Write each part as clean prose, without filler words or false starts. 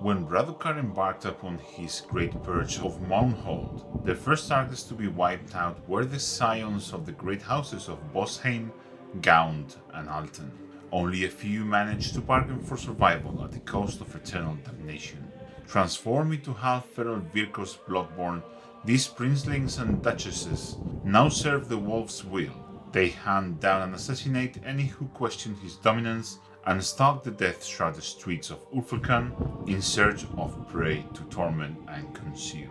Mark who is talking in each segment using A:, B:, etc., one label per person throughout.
A: When Radukar embarked upon his great purge of Mournhold, the first targets to be wiped out were the scions of the great houses of Bosheim, Gaunt, and Alten. Only a few managed to bargain for survival at the cost of eternal damnation. Transformed into half-feral Vyrkos Blood-born, these princelings and duchesses now serve the wolf's will. They hunt down and assassinate any who question his dominance, and stalk the death-shrouded streets of Ulfalkan in search of prey to torment and consume.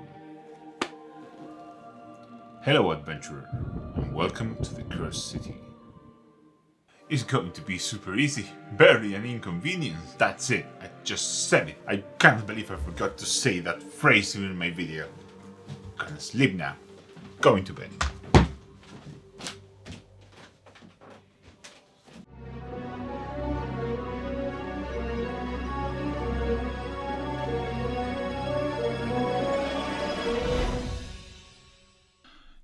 A: Hello adventurer, and welcome to the Cursed City. It's going to be super easy, barely an inconvenience. That's it, I just said it. I can't believe I forgot to say that phrase during my video. Gonna sleep now, going to bed.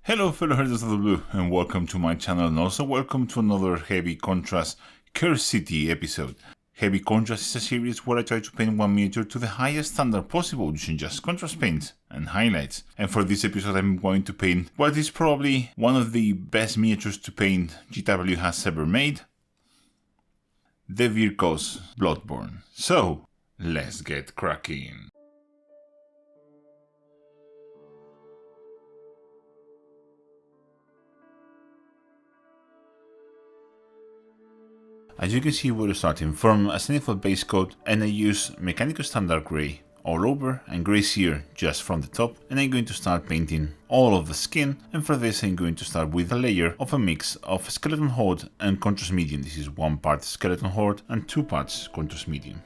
A: Hello fellow Herders of the Blue, and welcome to my channel, and also welcome to another Heavy Contrast Cursed City episode. Heavy Contrast is a series where I try to paint one miniature to the highest standard possible using just contrast paints and highlights. And for this episode I'm going to paint what is probably one of the best miniatures to paint GW has ever made, the Vyrkos Blood-born. So, let's get cracking. As you can see, we're starting from a Zenithal base coat, and I use Mechanical Standard Grey all over and Grey Sear just from the top, and I'm going to start painting all of the skin, and for this I'm going to start with a layer of a mix of Skeleton Horde and Contrast Medium. This is 1 part Skeleton Horde and 2 parts Contrast Medium.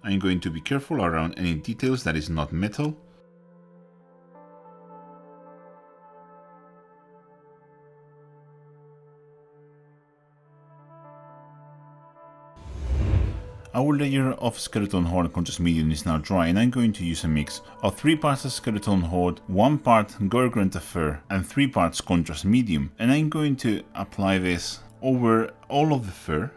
A: I'm going to be careful around any details that is not metal. Our layer of Skeleton Horde Contrast Medium is now dry, and I'm going to use a mix of 3 parts of Skeleton Horde, 1 part Gorgrant Fur, and 3 parts Contrast Medium. And I'm going to apply this over all of the fur.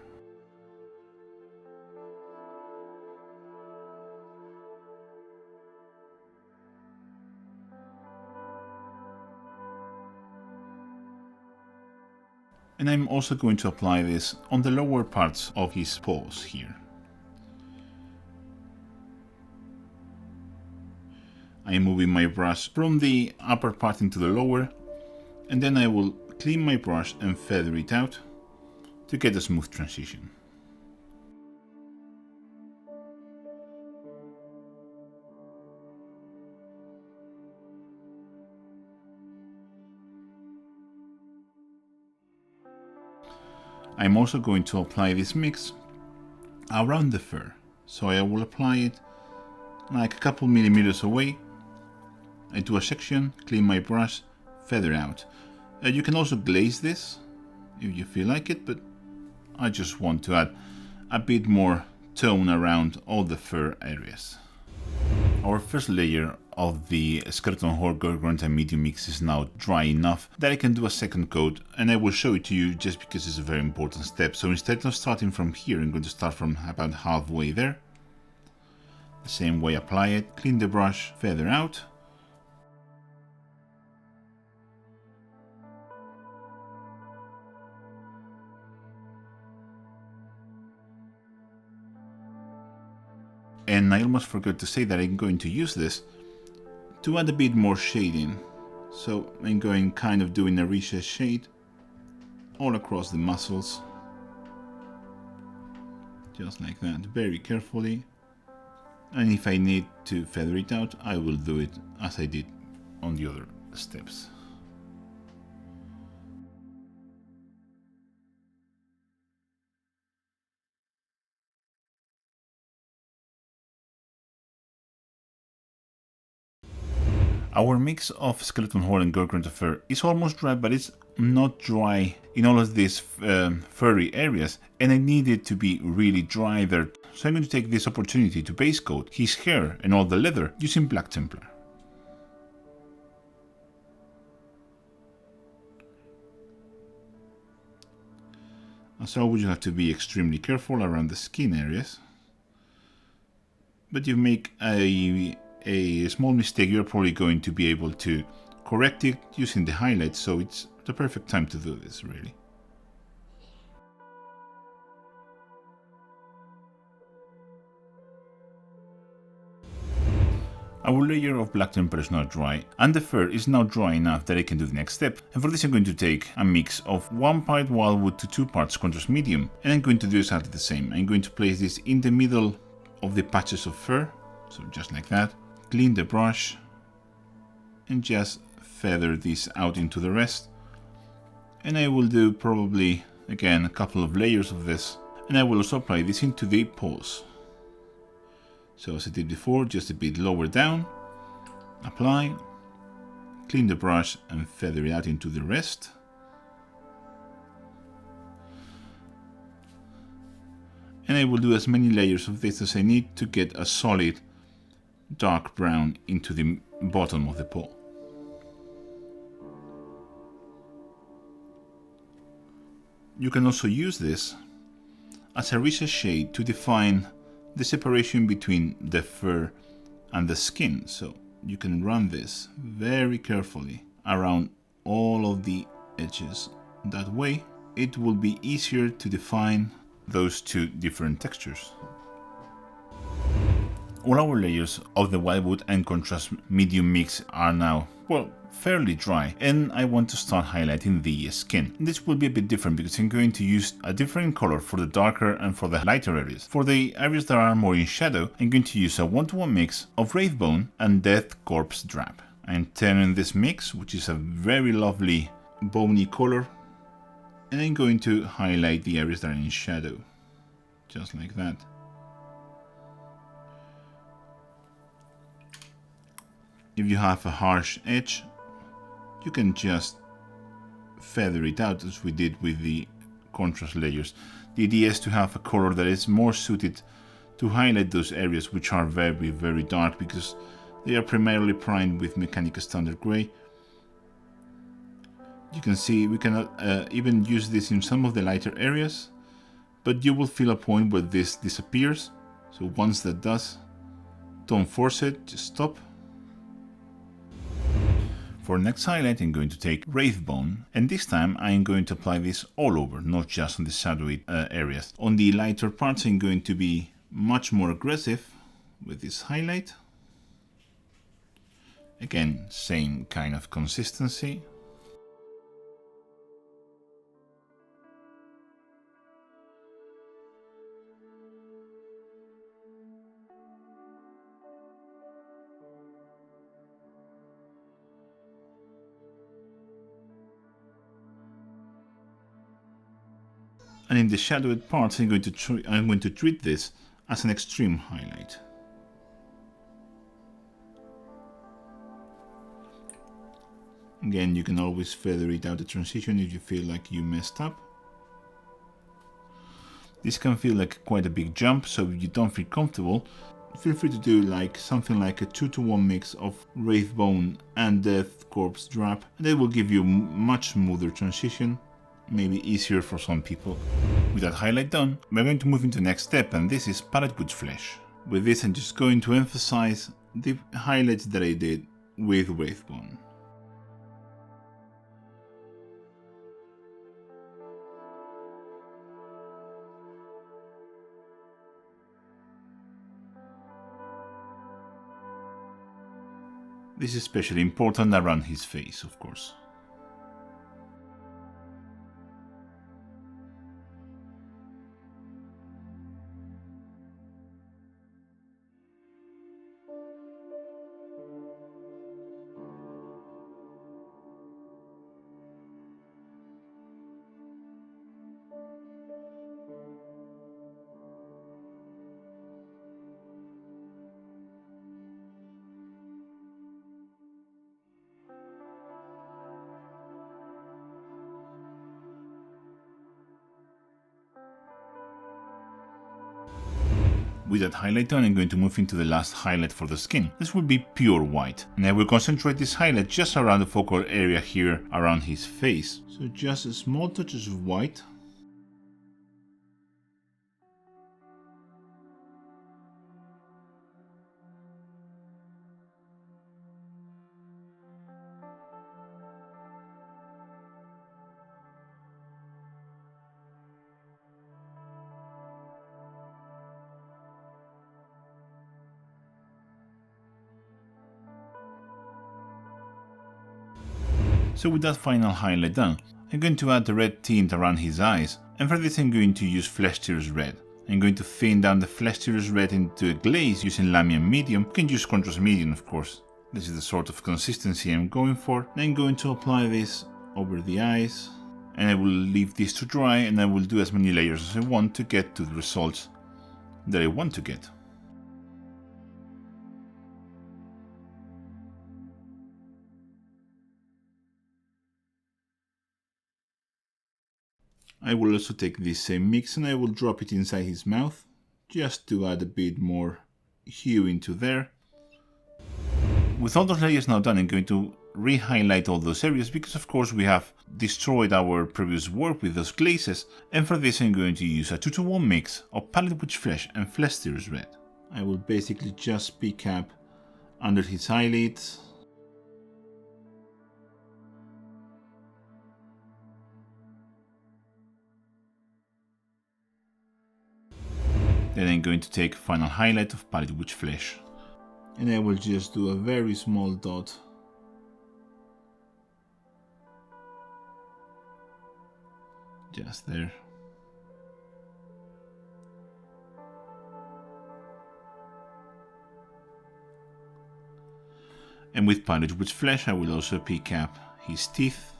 A: And I'm also going to apply this on the lower parts of his paws here. I'm moving my brush from the upper part into the lower, and then I will clean my brush and feather it out to get a smooth transition. I'm also going to apply this mix around the fur, so I will apply it like a couple millimeters away. I do a section, clean my brush, feather out. You can also glaze this if you feel like it, but I just want to add a bit more tone around all the fur areas. Our first layer of the Skeleton Horde Gorgrant and Medium mix is now dry enough that I can do a second coat, and I will show it to you just because it's a very important step. So instead of starting from here, I'm going to start from about halfway there. The same way, apply it, clean the brush, feather out. And I almost forgot to say that I'm going to use this to add a bit more shading. So I'm going kind of doing a recessed shade all across the muscles. Just like that, very carefully. And if I need to feather it out, I will do it as I did on the other steps. Our mix of Skeleton Horde and Gorgrant Fur is almost dry, but it's not dry in all of these furry areas, and I need it to be really dry there. So I'm going to take this opportunity to base coat his hair and all the leather using Black Templar. As always, you have to be extremely careful around the skin areas. But you make a small mistake, you're probably going to be able to correct it using the highlights, so it's the perfect time to do this, really. Our layer of black temper is now dry, and the fur is now dry enough that I can do the next step. And for this I'm going to take a mix of 1 part wildwood to 2 parts contrast medium, and I'm going to do exactly the same. I'm going to place this in the middle of the patches of fur, so just like that. Clean the brush, and just feather this out into the rest. And I will do probably, again, a couple of layers of this, and I will also apply this into the paws. So as I did before, just a bit lower down, apply, clean the brush and feather it out into the rest. And I will do as many layers of this as I need to get a solid dark brown into the bottom of the paw. You can also use this as a recessed shade to define the separation between the fur and the skin. So you can run this very carefully around all of the edges. That way it will be easier to define those two different textures. All our layers of the wildwood and contrast medium mix are now, well, fairly dry, and I want to start highlighting the skin. This will be a bit different because I'm going to use a different color for the darker and for the lighter areas. For the areas that are more in shadow, I'm going to use a 1-to-1 mix of Wraithbone and Death Corpse Drap. I'm turning this mix, which is a very lovely bony color, and I'm going to highlight the areas that are in shadow, just like that. If you have a harsh edge, you can just feather it out as we did with the contrast layers. The idea is to have a color that is more suited to highlight those areas which are very, very dark, because they are primarily primed with Mechanica Standard Gray. You can see we cannot even use this in some of the lighter areas, but you will feel a point where this disappears. So once that does, don't force it, just stop. For next highlight, I'm going to take Wraithbone, and this time I'm going to apply this all over, not just on the shadowy areas. On the lighter parts, I'm going to be much more aggressive with this highlight. Again, same kind of consistency. And in the shadowed parts, I'm going to treat this as an extreme highlight. Again, you can always feather it out the transition if you feel like you messed up. This can feel like quite a big jump, so if you don't feel comfortable, feel free to do like something like a 2-to-1 mix of Wraithbone and Death Corpse Drap, and that will give you much smoother transition. Maybe easier for some people. With that highlight done, we're going to move into the next step, and this is Palette with Flesh. With this, I'm just going to emphasize the highlights that I did with Wraithbone. This is especially important around his face, of course. With that highlight done, I'm going to move into the last highlight for the skin. This will be pure white, and I will concentrate this highlight just around the focal area here around his face. So just small touches of white. So with that final highlight done, I'm going to add the red tint around his eyes, and for this I'm going to use Flesh Tears Red. I'm going to thin down the Flesh Tears Red into a glaze using Lamian Medium. You can use Contrast Medium, of course. This is the sort of consistency I'm going for. Then I'm going to apply this over the eyes, and I will leave this to dry, and I will do as many layers as I want to get to the results that I want to get. I will also take this same mix and I will drop it inside his mouth, just to add a bit more hue into there. With all those layers now done, I'm going to re-highlight all those areas because of course we have destroyed our previous work with those glazes, and for this I'm going to use a 2-to-1 mix of Pallid Witch Flesh and Flesh Tears Red. I will basically just pick up under his eyelids. Then I'm going to take final highlight of Pallid Witch Flesh, and I will just do a very small dot just there. And with Pallid Witch Flesh I will also pick up his teeth.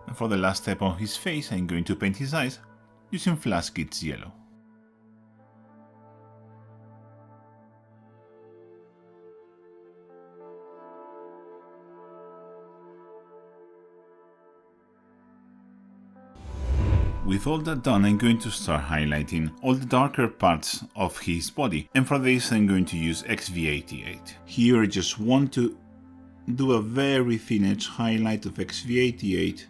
A: And for the last step on his face, I'm going to paint his eyes using Flash Kids Yellow. With all that done, I'm going to start highlighting all the darker parts of his body, and for this I'm going to use XV88. Here I just want to do a very thin edge highlight of XV88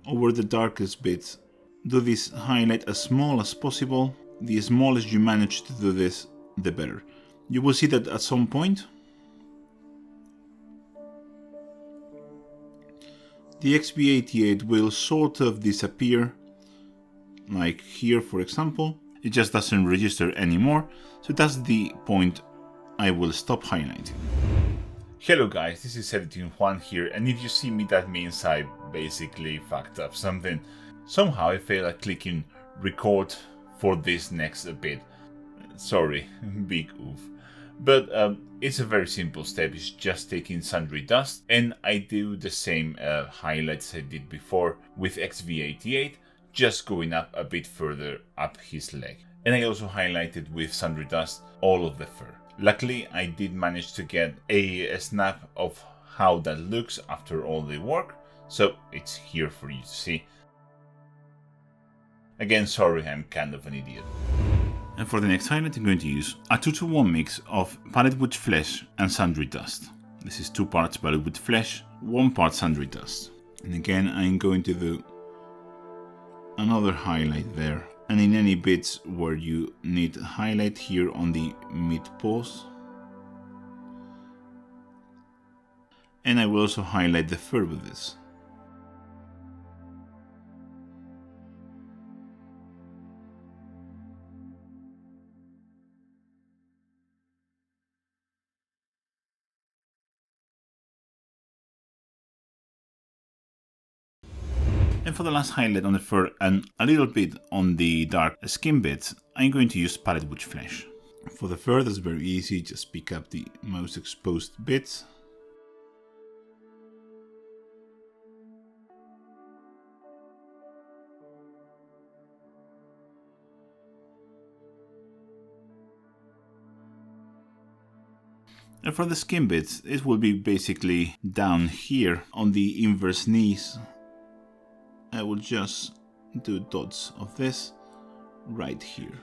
A: over the darkest bits. Do this highlight as small as possible. The smallest you manage to do this, the better. You will see that at some point the XV88 will sort of disappear, like here for example. It just doesn't register anymore, so that's the point I will stop highlighting. Hello guys, this is Editing Juan here, and if you see me that means I basically fucked up something. Somehow I failed at clicking record for this next bit. Sorry, big oof. But it's a very simple step, it's just taking sundry dust, and I do the same highlights I did before with XV88, just going up a bit further up his leg. And I also highlighted with sundry dust all of the fur. Luckily, I did manage to get a snap of how that looks after all the work, so it's here for you to see. Again, sorry, I'm kind of an idiot. And for the next highlight, I'm going to use a 2-to-1 mix of Pallid Witch Flesh and sundry dust. This is 2 parts Pallid Witch Flesh, 1 part sundry dust. And again, I'm going to do another highlight there. And in any bits where you need highlight here on the mid pose. And I will also highlight the fur with this. And for the last highlight on the fur and a little bit on the dark skin bits, I'm going to use Pallid Witch Flesh. For the fur, that's very easy, just pick up the most exposed bits. And for the skin bits, it will be basically down here on the inverse knees. I will just do dots of this right here.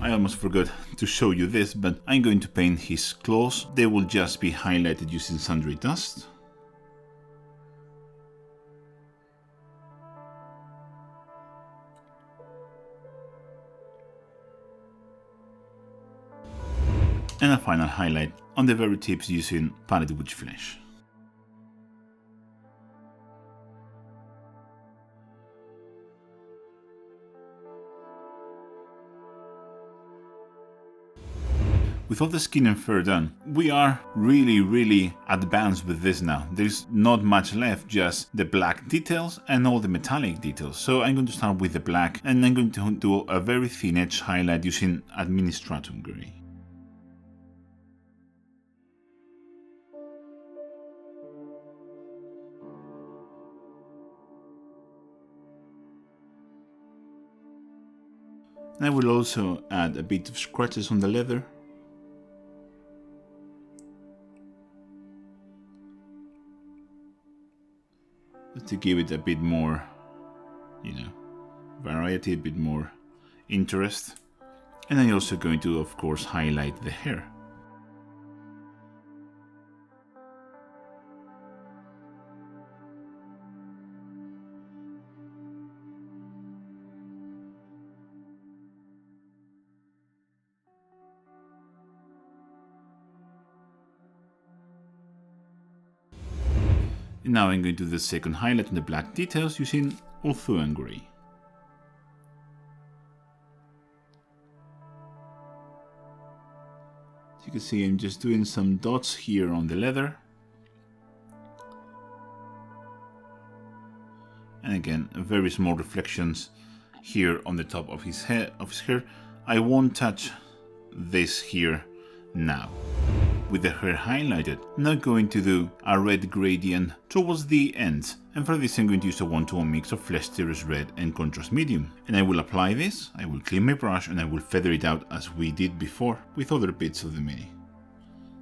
A: I almost forgot to show you this, but I'm going to paint his claws. They will just be highlighted using sundry dust. And a final highlight on the very tips using Pallid Witch Flesh. With all the skin and fur done, we are really advanced with this now. There's not much left, just the black details and all the metallic details. So I'm going to start with the black, and I'm going to do a very thin edge highlight using Administratum Grey. And I will also add a bit of scratches on the leather. To give it a bit more, variety, a bit more interest. And I'm also going to, of course, highlight the hair. And now I'm going to do the second highlight on the black details using Ulthuan Grey. As you can see, I'm just doing some dots here on the leather. And again, very small reflections here on the top of his hair. I won't touch this here now. With the hair highlighted, I'm now going to do a red gradient towards the end, and for this I'm going to use a 1-to-1 mix of Flesh Tearers Red and Contrast Medium. And I will apply this, I will clean my brush, and I will feather it out as we did before with other bits of the mini.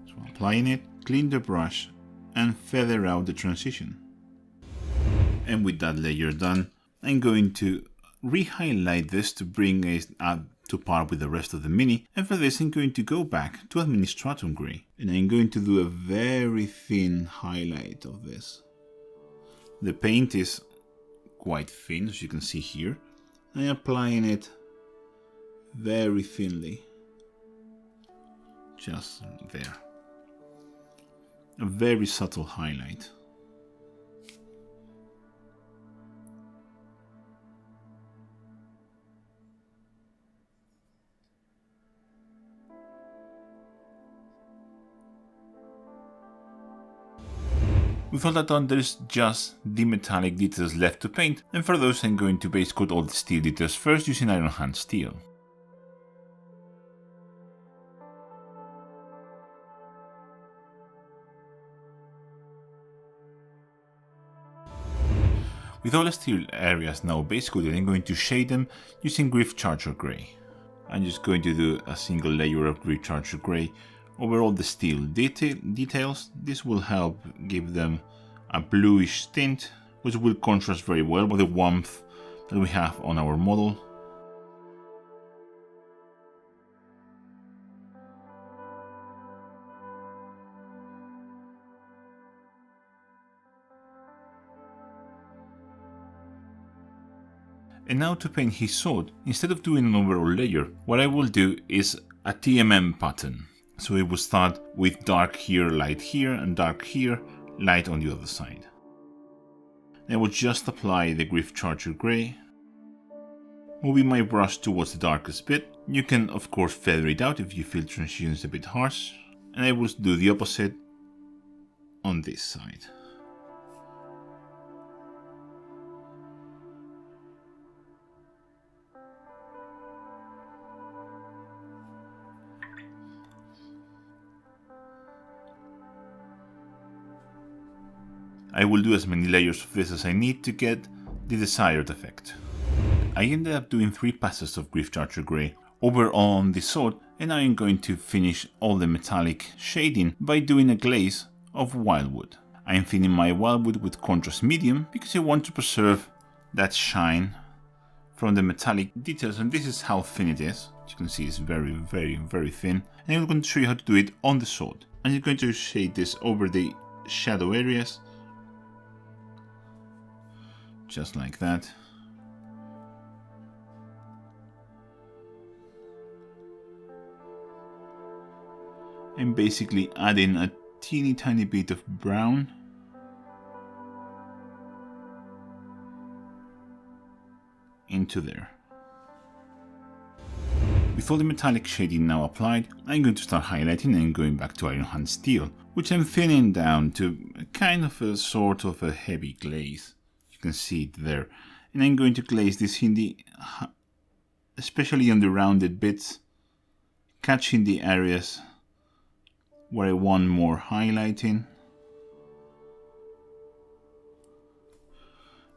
A: So applying it, clean the brush, and feather out the transition. And with that layer done, I'm going to re-highlight this to bring it up to par with the rest of the mini, and for this I'm going to go back to Administratum Grey, and I'm going to do a very thin highlight of this. The paint is quite thin, as you can see here. I'm applying it very thinly, just there. A very subtle highlight. With all that done, there's just the metallic details left to paint, and for those I'm going to base coat all the steel details first using Iron Hand Steel. With all the steel areas now base coated, I'm going to shade them using Griff Charger Grey. I'm just going to do a single layer of Griff Charger Grey over all the steel details. This will help give them a bluish tint, which will contrast very well with the warmth that we have on our model. And now to paint his sword, instead of doing an overall layer, what I will do is a TMM pattern. So it will start with dark here, and dark here, light on the other side. I will just apply the Griff Charger Grey, moving my brush towards the darkest bit. You can of course feather it out if you feel transition is a bit harsh, and I will do the opposite on this side. I will do as many layers of this as I need to get the desired effect. I ended up doing 3 passes of Griff Charger Grey over on the sword, and I am going to finish all the metallic shading by doing a glaze of wildwood. I am thinning my wildwood with Contrast Medium because I want to preserve that shine from the metallic details, and this is how thin it is. As you can see, it's very thin, and I'm going to show you how to do it on the sword. And you're going to shade this over the shadow areas, just like that. And basically adding a teeny tiny bit of brown into there. With all the metallic shading now applied, I'm going to start highlighting and going back to Iron Hand Steel, which I'm thinning down to kind of a sort of a heavy glaze. You can see it there. And I'm going to glaze this in the, especially on the rounded bits, catching the areas where I want more highlighting.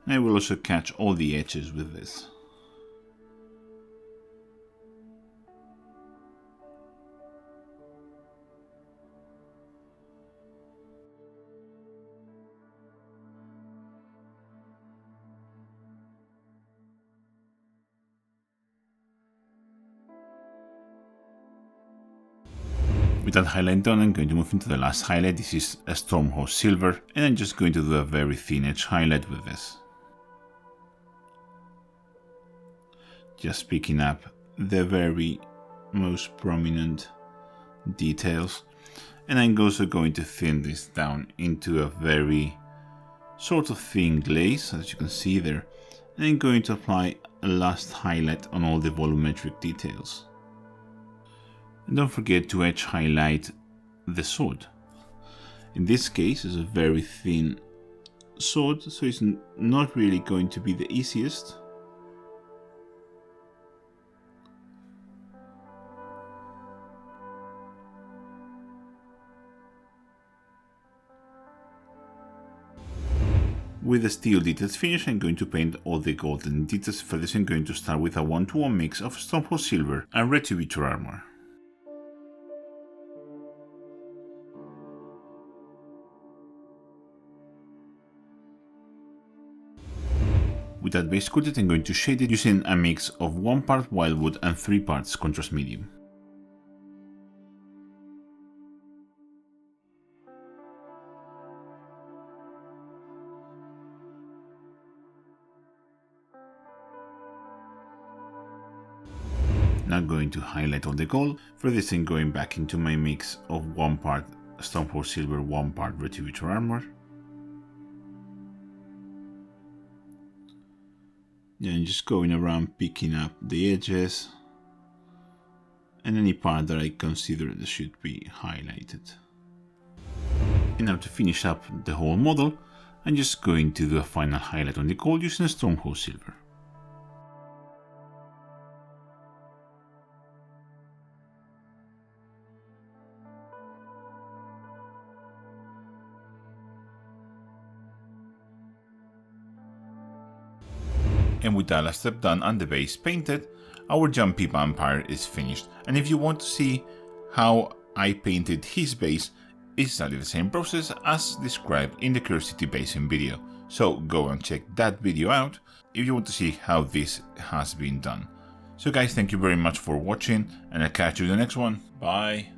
A: And I will also catch all the edges with this. With that highlight done, I'm going to move into the last highlight. This is a Stormhorse Silver, and I'm just going to do a very thin edge highlight with this. Just picking up the very most prominent details, and I'm also going to thin this down into a very sort of thin glaze, as you can see there, and I'm going to apply a last highlight on all the volumetric details. And don't forget to edge highlight the sword. In this case, it's a very thin sword, so it's not really going to be the easiest. With the steel details finished, I'm going to paint all the golden details. For this, I'm going to start with a 1-to-1 mix of Stormhorse Silver and Retributor Armor. With that base coated, I'm going to shade it using a mix of 1 part Wildwood and 3 parts Contrast Medium. Now going to highlight all the gold. For this, I'm going back into my mix of 1 part Stormhorse Silver, 1 part Retributor Armor. And just going around picking up the edges and any part that I consider that should be highlighted. And now to finish up the whole model, I'm just going to do a final highlight on the gold using Stormhorse Silver. And with that last step done and the base painted, our jumpy vampire is finished. And if you want to see how I painted his base, it's exactly the same process as described in the Curiosity Basin video. So go and check that video out if you want to see how this has been done. So guys, thank you very much for watching, and I'll catch you in the next one. Bye!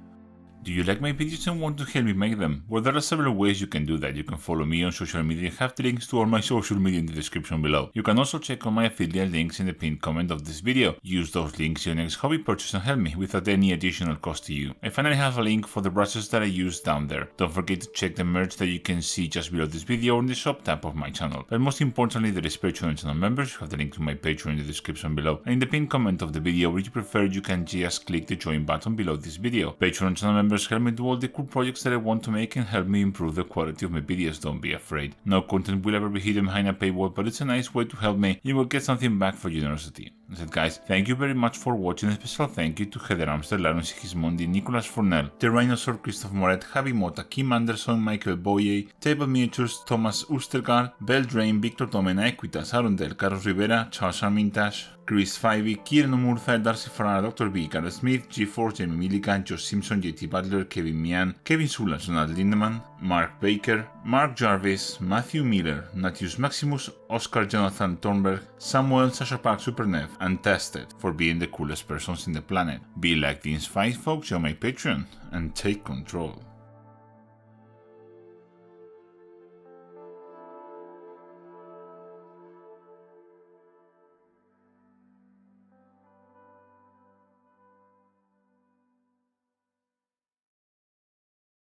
A: Do you like my videos and want to help me make them? Well, there are several ways you can do that. You can follow me on social media and have the links to all my social media in the description below. You can also check on my affiliate links in the pinned comment of this video. Use those links in your next hobby purchase and help me without any additional cost to you. I finally have a link for the brushes that I use down there. Don't forget to check the merch that you can see just below this video or in the shop tab of my channel. But most importantly, there is Patreon and channel members. You have the link to my Patreon in the description below. And in the pinned comment of the video, where you prefer, you can just click the join button below this video. Patreon and channel members help me do all the cool projects that I want to make and help me improve the quality of my videos. Don't be afraid. No content will ever be hidden behind a paywall, but it's a nice way to help me. You will get something back for generosity. That's it, guys. Thank you very much for watching. A special thank you to Heather Amster, Laurence Sigismondi, Nicolas Fornell, Terrainosaurs, Christophe Moret, Javi Mota, Kim Anderson, Michael Boye, Table Miniatures, Thomas Ustergaard, Bell Drain, Victor Tomena, Equitas, Arundel, Carlos Rivera, Charles Armintage, Chris Fivey, Kieran Murtha, Darcy Farrar, Dr. B, Gareth Smith, G4, Jamie Milligan, Josh Simpson, JT Butler, Kevin Mian, Kevin Sulas, Donald Lindemann, Mark Baker, Mark Jarvis, Matthew Miller, Natius Maximus, Oscar Jonathan Thornberg, Samuel Sasha Park Supernev, and Tested for being the coolest persons in the planet. Be like these 5 folks on my Patreon and take control.